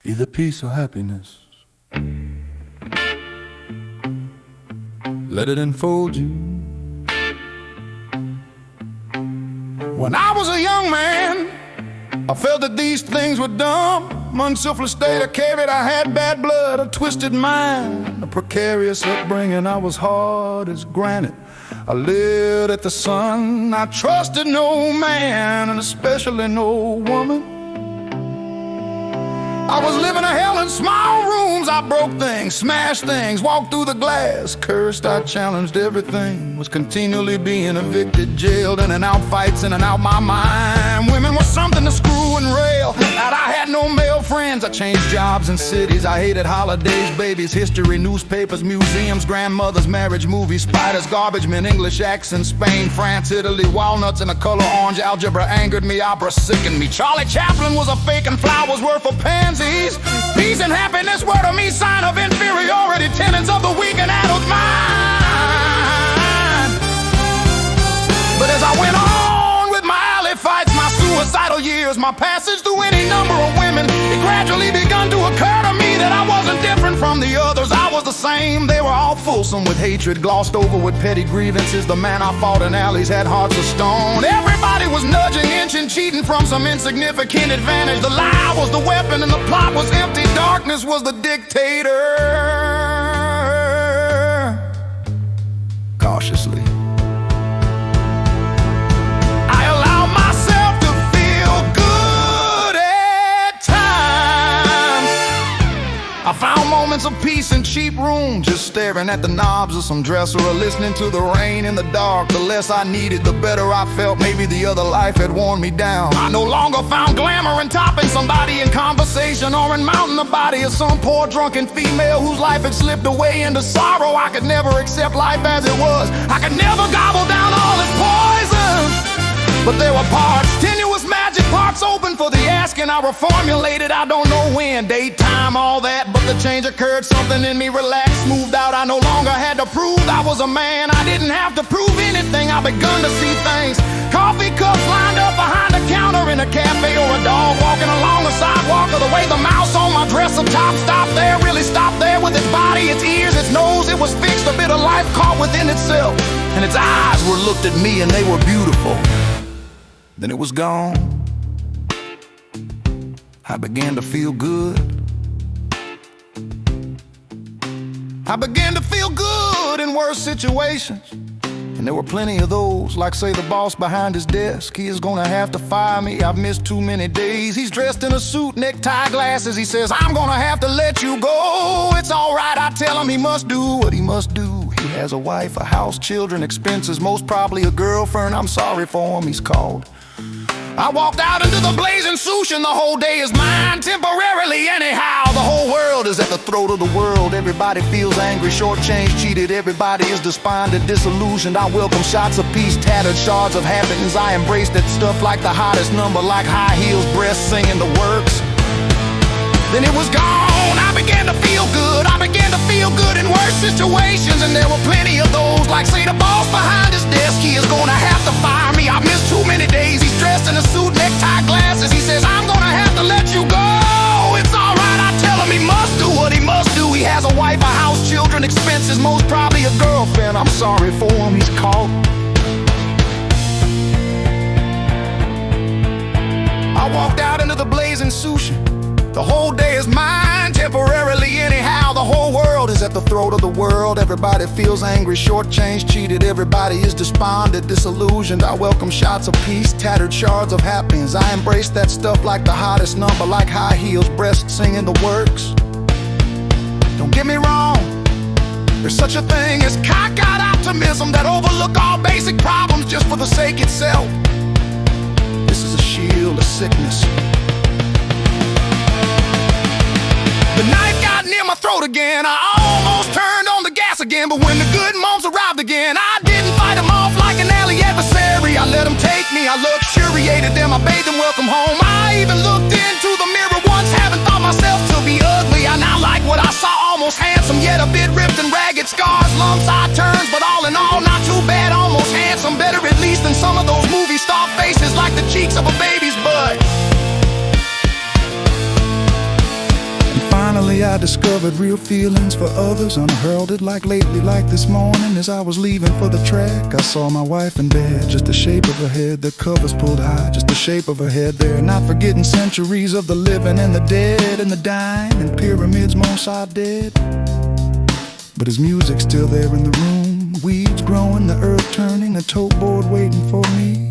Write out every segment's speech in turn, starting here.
either peace or happiness. Let it enfold you. When I was a young man, I felt that these things were dumb. Unselfish state I carried, I had bad blood, a twisted mind, a precarious upbringing. I was hard as granite, I lived at the sun. I trusted no man, and especially no woman. I was living a hell in small rooms. I broke things, smashed things, walked through the glass, cursed, I challenged everything. Was continually being evicted, jailed, in and out fights, in and out my mind. Women were something to screw and rail at. I had no male friends. I changed jobs and cities. I hated holidays, babies, history, newspapers, museums, grandmothers, marriage, movies, spiders, garbage men, English accents, Spain, France, Italy, walnuts in a color orange. Algebra angered me, opera sickened me. Charlie Chaplin was a fake and flowers were for pansies. Peace and happiness were to me sign of inferiority, tenets of the weak and adult mind. But as I went on with my alley fights, my suicidal years, my passage through any number of women, it gradually begun to occur to me that I wasn't different from the others. I was the same. They were all fulsome with hatred, glossed over with petty grievances. The man I fought in alleys had hearts of stone. Everybody was nudging, inching, cheating from some insignificant advantage. The lie was the weapon and the plot was empty. Darkness was the dictator. Cautiously, I allowed myself to feel good at times. I found moments of peace in cheap rooms, just staring at the knobs of some dresser or listening to the rain in the dark. The less I needed, the better I felt. Maybe the other life had worn me down. I no longer found glamour in topping somebody in conversation or in mounting the body of some poor drunken female whose life had slipped away into sorrow. I could never accept life as it was. I could never gobble down all its poison. But there were parts, tenuous magic, parts open for the asking. I reformulated, I don't know when, daytime, all that. But the change occurred, something in me relaxed, smoothed out. I no longer had to prove I was a man. I didn't have to prove anything. I begun to see things. Coffee cups lined up behind a counter in a cafe, or a dog walking along the sidewalk, or the way the mouse on my dresser top stopped there, really stopped there with its body, its ears, its nose. It was fixed, a bit of life caught within itself. And its eyes were looked at me and they were beautiful. Then it was gone. I began to feel good. I began to feel good in worse situations. And there were plenty of those, like say the boss behind his desk. He is gonna have to fire me, I've missed too many days. He's dressed in a suit, necktie, glasses. He says, I'm gonna have to let you go. It's alright, I tell him he must do what he must do. He has a wife, a house, children, expenses, most probably a girlfriend. I'm sorry for him, he's called. I walked out into the blazing sushi and the whole day is mine, temporarily anyhow. The whole world is at the throat of the world. Everybody feels angry, shortchanged, cheated. Everybody is despondent, disillusioned. I welcome shots of peace, tattered shards of happiness. I embrace that stuff like the hottest number, like high heels, breasts singing the works. Then it was gone, I began to feel good. I began to feel good in worse situations. And there were plenty of those, like say the boss behind his desk. He is gonna have to fire me, I've missed too many days. He's dressed in a suit, necktie, glasses. He says, I'm gonna have to let you go. It's alright, I tell him he must do what he must do. He has a wife, a house, children, expenses, most probably a girlfriend. I'm sorry for him, he's caught. I walked out into the blazing sushi. The whole day is mine, temporarily anyhow. The whole world is at the throat of the world. Everybody feels angry, shortchanged, cheated. Everybody is despondent, disillusioned. I welcome shots of peace, tattered shards of happiness. I embrace that stuff like the hottest number, like high heels, breasts singing the works. Don't get me wrong, there's such a thing as cockeyed optimism that overlook all basic problems just for the sake itself. This is a shield of sickness. The knife got near my throat again. I almost turned on the gas again. But when the good moments arrived again, I didn't fight them off like an alley adversary. I let them take me, I luxuriated them, I bade them welcome home. I even looked into the mirror once, haven't thought myself to be ugly. I now like what I saw, almost handsome, yet a bit ripped and ragged. Scars, lumps, eye turns, but all in all, not too bad, almost handsome. Better at least than some of those movie star faces, like the cheeks of a baby's butt. me I discovered real feelings for others, unheralded like lately, like this morning. As I was leaving for the track, I saw my wife in bed, just the shape of her head, the covers pulled high, just the shape of her head there. Not forgetting centuries of the living and the dead and the dying, and pyramids Mosai dead. But his music's still there in the room, weeds growing, the earth turning, the tote board waiting for me.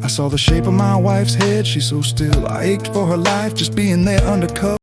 I saw the shape of my wife's head, she's so still. I ached for her life, just being there undercover.